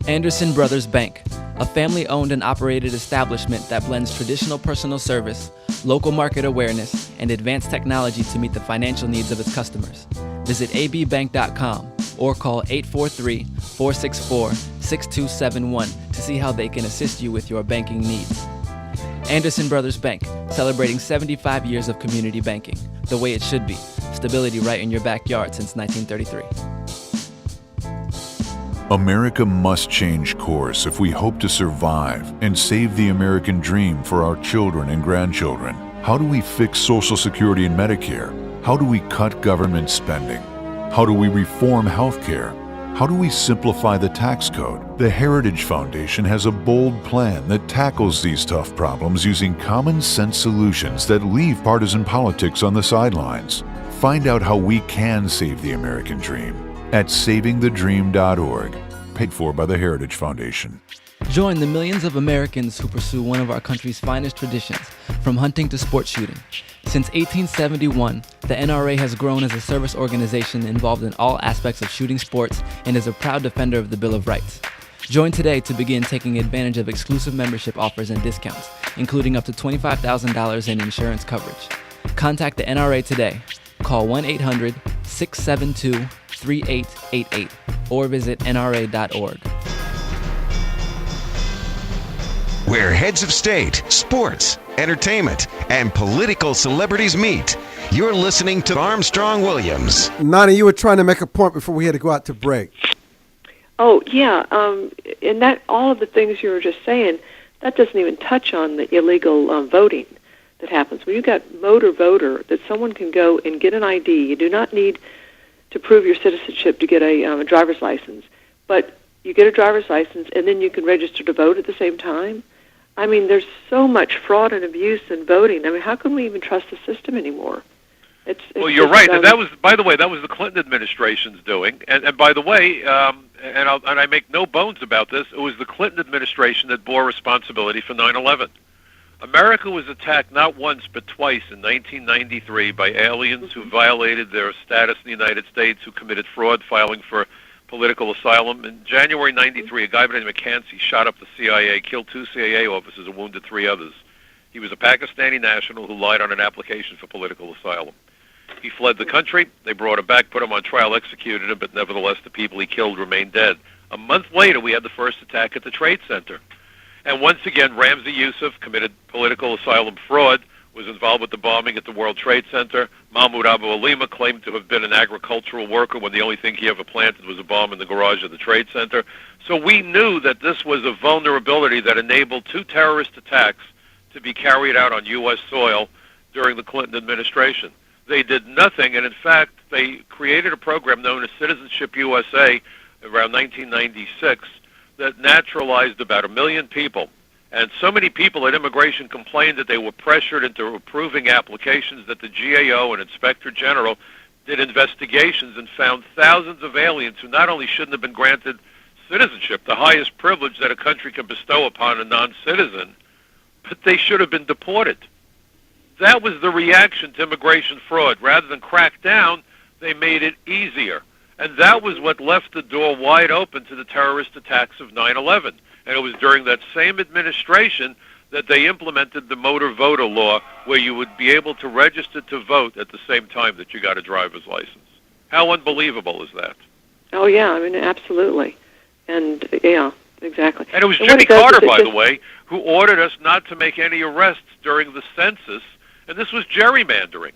Anderson Brothers Bank, a family-owned and operated establishment that blends traditional personal service, local market awareness, and advanced technology to meet the financial needs of its customers. Visit abbank.com or call 843-464-6271 to see how they can assist you with your banking needs. Anderson Brothers Bank, celebrating 75 years of community banking, the way it should be. Stability right in your backyard since 1933. America must change course if we hope to survive and save the American dream for our children and grandchildren. How do we fix Social Security and Medicare? How do we cut government spending? How do we reform healthcare? How do we simplify the tax code? The Heritage Foundation has a bold plan that tackles these tough problems using common sense solutions that leave partisan politics on the sidelines. Find out how we can save the American dream at savingthedream.org, paid for by the Heritage Foundation. Join the millions of Americans who pursue one of our country's finest traditions, from hunting to sport shooting. Since 1871, the NRA has grown as a service organization involved in all aspects of shooting sports and is a proud defender of the Bill of Rights. Join today to begin taking advantage of exclusive membership offers and discounts, including up to $25,000 in insurance coverage. Contact the NRA today. Call 1-800-672-3888 or visit nra.org. Where heads of state, sports, entertainment, and political celebrities meet. You're listening to Armstrong Williams. Nani, you were trying to make a point before we had to go out to break. Oh, yeah. And that all of the things you were just saying, that doesn't even touch on the illegal voting that happens. When you got motor voter, that someone can go and get an ID. You do not need to prove your citizenship to get a driver's license. But you get a driver's license, and then you can register to vote at the same time. I mean, there's so much fraud and abuse in voting. I mean, how can we even trust the system anymore? Well, you're right. And that was, by the way, that was the Clinton administration's doing. And by the way, and I make no bones about this, it was the Clinton administration that bore responsibility for 9/11. America was attacked not once but twice in 1993 by aliens who violated their status in the United States, who committed fraud, filing for political asylum. In January 93, a guy by the name of McCancy shot up the CIA, killed 2 CIA officers and wounded 3 others. He was a Pakistani national who lied on an application for political asylum. He fled the country. They brought him back, put him on trial, executed him, but nevertheless the people he killed remained dead. A month later, we had the first attack at the Trade Center. And once again, Ramzi Youssef committed political asylum fraud, was involved with the bombing at the World Trade Center. Mahmoud Abu Alima claimed to have been an agricultural worker when the only thing he ever planted was a bomb in the garage of the Trade Center. So we knew that this was a vulnerability that enabled 2 terrorist attacks to be carried out on U.S. soil during the Clinton administration. They did nothing, and in fact, they created a program known as Citizenship USA around 1996 that naturalized about 1 million people. And so many people at immigration complained that they were pressured into approving applications that the GAO and Inspector General did investigations and found thousands of aliens who not only shouldn't have been granted citizenship, the highest privilege that a country can bestow upon a non-citizen, but they should have been deported. That was the reaction to immigration fraud. Rather than crack down, they made it easier. And that was what left the door wide open to the terrorist attacks of 9/11. And it was during that same administration that they implemented the motor voter law where you would be able to register to vote at the same time that you got a driver's license. How unbelievable is that? Oh, yeah, I mean, absolutely. And, yeah, exactly. And it was And Jimmy what it does Carter, is it by the just- way, who ordered us not to make any arrests during the census, and this was gerrymandering,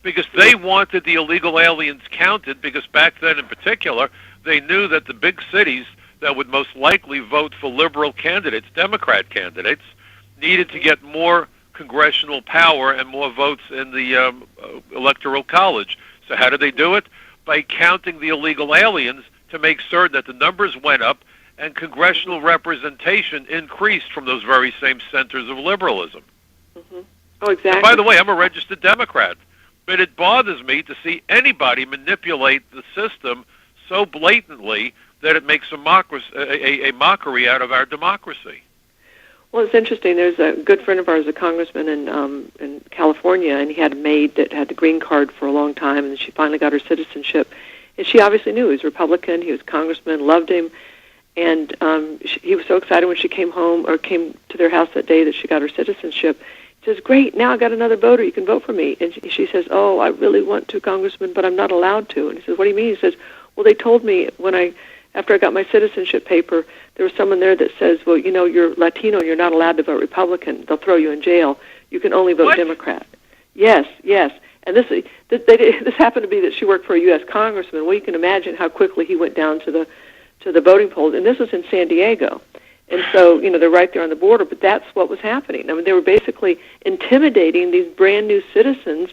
because they wanted the illegal aliens counted, because back then in particular, they knew that the big cities that would most likely vote for liberal candidates, Democrat candidates, needed to get more congressional power and more votes in the Electoral College. So how did they do it? By counting the illegal aliens to make certain that the numbers went up and congressional representation increased from those very same centers of liberalism. Mm-hmm. Oh, exactly. And by the way, I'm a registered Democrat, but it bothers me to see anybody manipulate the system so blatantly that it makes a mockery out of our democracy. Well, it's interesting. There's a good friend of ours, a congressman in California, and he had a maid that had the green card for a long time, and she finally got her citizenship. And she obviously knew he was Republican. He was a congressman, loved him. And he was so excited when she came home or came to their house that day that she got her citizenship. He says, "Great, now I got another voter. You can vote for me." And she says, "Oh, I really want to, Congressman, but I'm not allowed to." And he says, "What do you mean?" He says, "Well, they told me after I got my citizenship paper, there was someone there that says, well, you know, you're Latino, you're not allowed to vote Republican. They'll throw you in jail. You can only vote Democrat." Yes. And this happened to be that she worked for a U.S. congressman. Well, you can imagine how quickly he went down to the voting polls. And this was in San Diego. And so, you know, they're right there on the border, but that's what was happening. I mean, they were basically intimidating these brand new citizens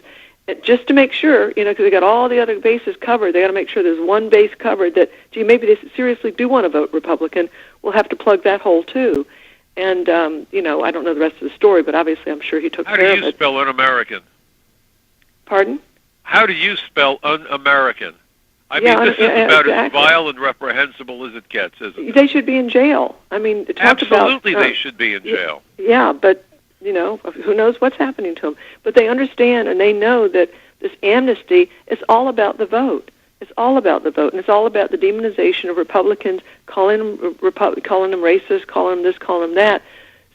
just to make sure, you know, because they got all the other bases covered. They got to make sure there's one base covered that, gee, maybe they seriously do want to vote Republican. We'll have to plug that hole too. And, you know, I don't know the rest of the story, but obviously I'm sure he took care of it. How do you spell un-American? Pardon? How do you spell un-American? I Yeah, mean, this is about exactly. as vile and reprehensible as it gets, isn't it? They should be in jail. I mean, talk Absolutely, about, they should be in jail. Yeah, but, you know, who knows what's happening to them. But they understand and they know that this amnesty is all about the vote. It's all about the vote, and it's all about the demonization of Republicans, calling them racist, calling them this, calling them that,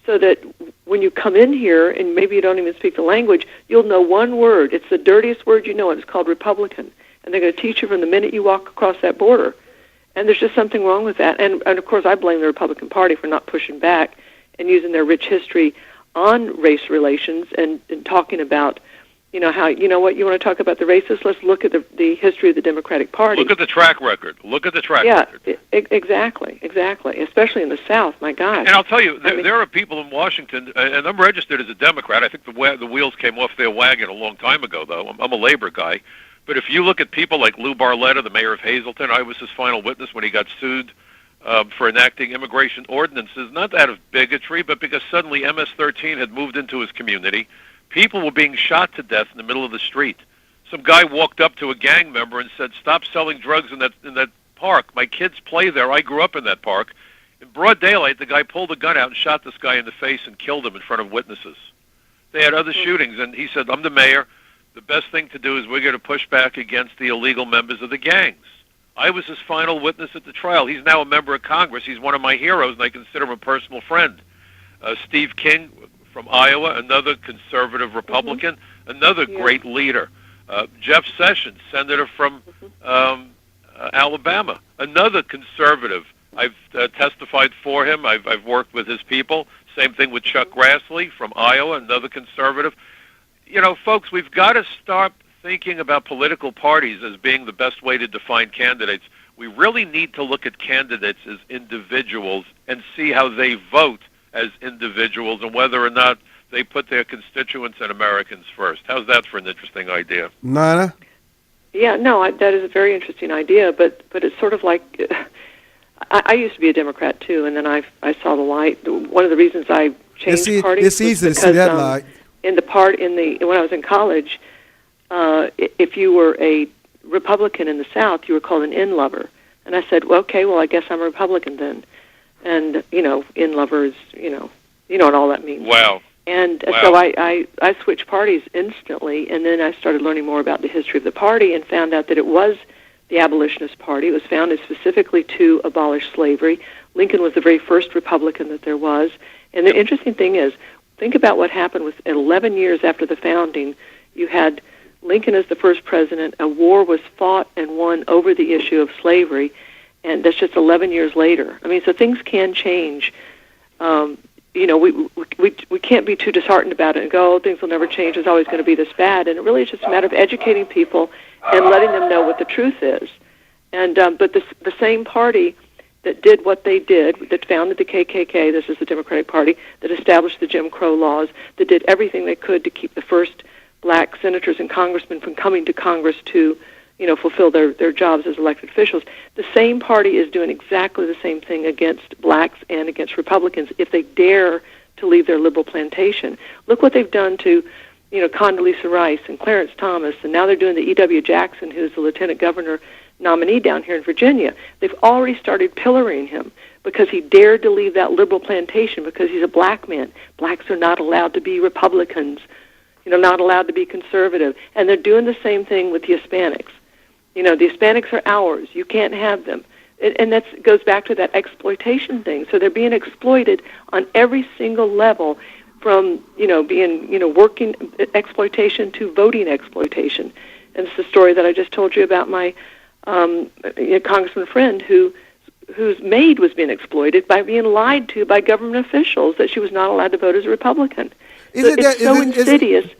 so that when you come in here and maybe you don't even speak the language, you'll know one word. It's the dirtiest word you know, and it's called Republican. And they're going to teach you from the minute you walk across that border. And there's just something wrong with that. And of course, I blame the Republican Party for not pushing back and using their rich history on race relations and talking about, you know, how, you know what, you want to talk about the racists? Let's look at the history of the Democratic Party. Look at the track record. Yeah, exactly, especially in the South, my gosh. And I'll tell you, there are people in Washington, and I'm registered as a Democrat. I think the wheels came off their wagon a long time ago, though. I'm a labor guy. But if you look at people like Lou Barletta, the mayor of Hazleton, I was his final witness when he got sued for enacting immigration ordinances, not out of bigotry, but because suddenly MS-13 had moved into his community. People were being shot to death in the middle of the street. Some guy walked up to a gang member and said, "Stop selling drugs in that park. My kids play there. I grew up in that park." In broad daylight, the guy pulled a gun out and shot this guy in the face and killed him in front of witnesses. They had other shootings, and he said, "I'm the mayor. The best thing to do is we're going to push back against the illegal members of the gangs." I was his final witness at the trial. He's now a member of Congress. He's one of my heroes, and I consider him a personal friend. Steve King from Iowa, another conservative Republican, another great leader. Jeff Sessions, senator from Alabama, another conservative. I've testified for him. I've worked with his people. Same thing with Chuck Grassley from Iowa, another conservative. You know, folks, we've got to start thinking about political parties as being the best way to define candidates. We really need to look at candidates as individuals and see how they vote as individuals and whether or not they put their constituents and Americans first. How's that for an interesting idea? Nina? Yeah, no, that is a very interesting idea, but it's sort of like, I used to be a Democrat too, and then I saw the light. One of the reasons I changed parties it's easy to see that light. When I was in college, if you were a Republican in the South, you were called an in-lover. And I said, well, okay, I guess I'm a Republican then. And, you know, in-lovers, you know what all that means. Wow. And so I switched parties instantly, and then I started learning more about the history of the party and found out that it was the Abolitionist Party. It was founded specifically to abolish slavery. Lincoln was the very first Republican that there was. And the interesting thing is, think about what happened with 11 years after the founding. You had Lincoln as the first president. A war was fought and won over the issue of slavery, and that's just 11 years later. I mean, so things can change. We can't be too disheartened about it and go, oh, things will never change. It's always going to be this bad. And it really is just a matter of educating people and letting them know what the truth is. And but the same party that did what they did, that founded the KKK, this is the Democratic Party, that established the Jim Crow laws, that did everything they could to keep the first black senators and congressmen from coming to Congress to, fulfill their jobs as elected officials. The same party is doing exactly the same thing against blacks and against Republicans if they dare to leave their liberal plantation. Look what they've done to, Condoleezza Rice and Clarence Thomas, and now they're doing the E.W. Jackson, who's the lieutenant governor nominee down here in Virginia. They've already started pillorying him because he dared to leave that liberal plantation because he's a black man. Blacks are not allowed to be Republicans, not allowed to be conservative. And they're doing the same thing with the Hispanics. The Hispanics are ours. You can't have them. And that goes back to that exploitation thing. So they're being exploited on every single level, from being working exploitation to voting exploitation. And it's the story that I just told you about my congressman friend whose maid was being exploited by being lied to by government officials that she was not allowed to vote as a Republican. It's so insidious.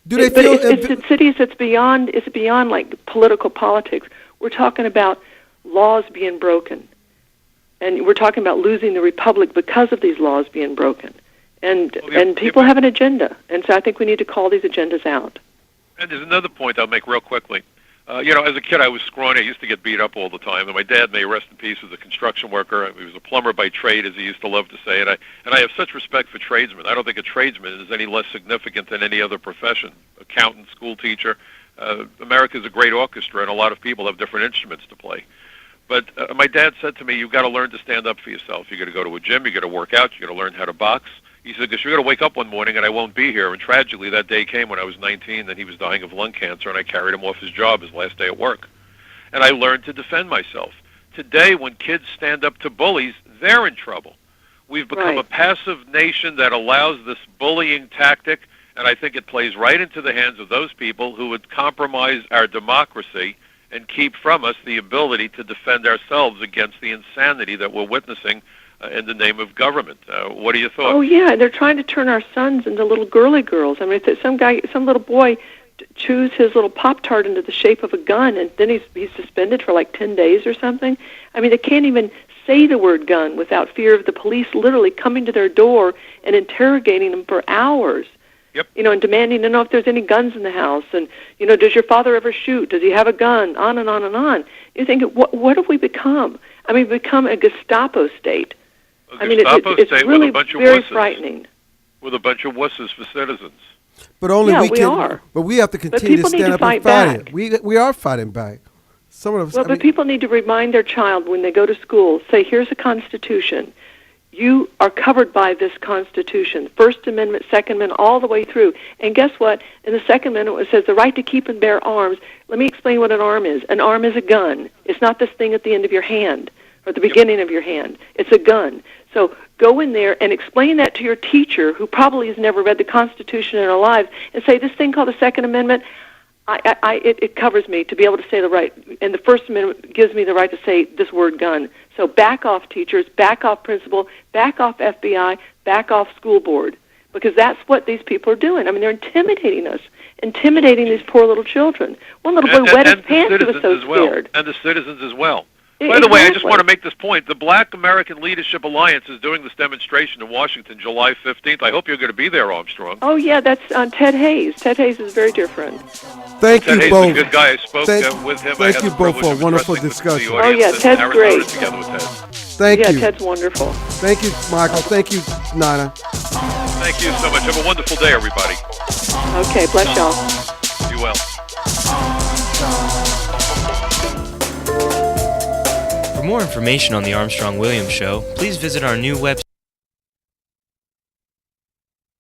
It's insidious. It's beyond like political politics. We're talking about laws being broken, and we're talking about losing the republic because of these laws being broken. And people have an agenda, and so I think we need to call these agendas out. And there's another point I'll make real quickly. As a kid, I was scrawny. I used to get beat up all the time. And my dad, may rest in peace, was a construction worker. He was a plumber by trade, as he used to love to say. And I have such respect for tradesmen. I don't think a tradesman is any less significant than any other profession. Accountant, school teacher. America's a great orchestra, and a lot of people have different instruments to play. But my dad said to me, you've got to learn to stand up for yourself. You've got to go to a gym. You've got to work out. You've got to learn how to box. He said, because you're going to wake up one morning and I won't be here. And tragically, that day came when I was 19, and he was dying of lung cancer, and I carried him off his job his last day at work. And I learned to defend myself. Today, when kids stand up to bullies, they're in trouble. We've become a passive nation that allows this bullying tactic, and I think it plays right into the hands of those people who would compromise our democracy and keep from us the ability to defend ourselves against the insanity that we're witnessing in the name of government. What are your thoughts? Oh, yeah, they're trying to turn our sons into little girly girls. I mean, if some little boy chews his little Pop-Tart into the shape of a gun, and then he's suspended for like 10 days or something. I mean, they can't even say the word gun without fear of the police literally coming to their door and interrogating them for hours. Yep. And demanding to know if there's any guns in the house, and does your father ever shoot? Does he have a gun? On and on and on. You think, what have we become? I mean, we've become a Gestapo state. It's really very frightening. With a bunch of wusses for citizens. But only we can. Are. But we have to continue to stand up and fight it. We are fighting back. Some of us. But people need to remind their child when they go to school. Say, here's a Constitution. You are covered by this Constitution, First Amendment, Second Amendment, all the way through. And guess what? In the Second Amendment, it says the right to keep and bear arms. Let me explain what an arm is. An arm is a gun. It's not this thing at the end of your hand or at the beginning of your hand. It's a gun. So go in there and explain that to your teacher, who probably has never read the Constitution in her lives, and say, this thing called the Second Amendment, it covers me to be able to say the right, and the First Amendment gives me the right to say this word gun. So back off teachers, back off principal, back off FBI, back off school board, because that's what these people are doing. I mean, they're intimidating us, intimidating these poor little children. One little boy wet his pants, he was so scared. And the citizens as well. By the way, I just want to make this point. The Black American Leadership Alliance is doing this demonstration in Washington, July 15th. I hope you're going to be there, Armstrong. Oh, yeah, that's Ted Hayes. Ted Hayes is a very dear friend. Thank you Ted both. Hayes is a good guy. I spoke with him. Thank you both for a wonderful discussion. Oh, yeah, Ted's great. Thank you. Yeah, Ted's wonderful. Thank you, Michael. Thank you, Nana. Thank you so much. Have a wonderful day, everybody. Okay, bless y'all. Be well. For more information on The Armstrong Williams Show, please visit our new website.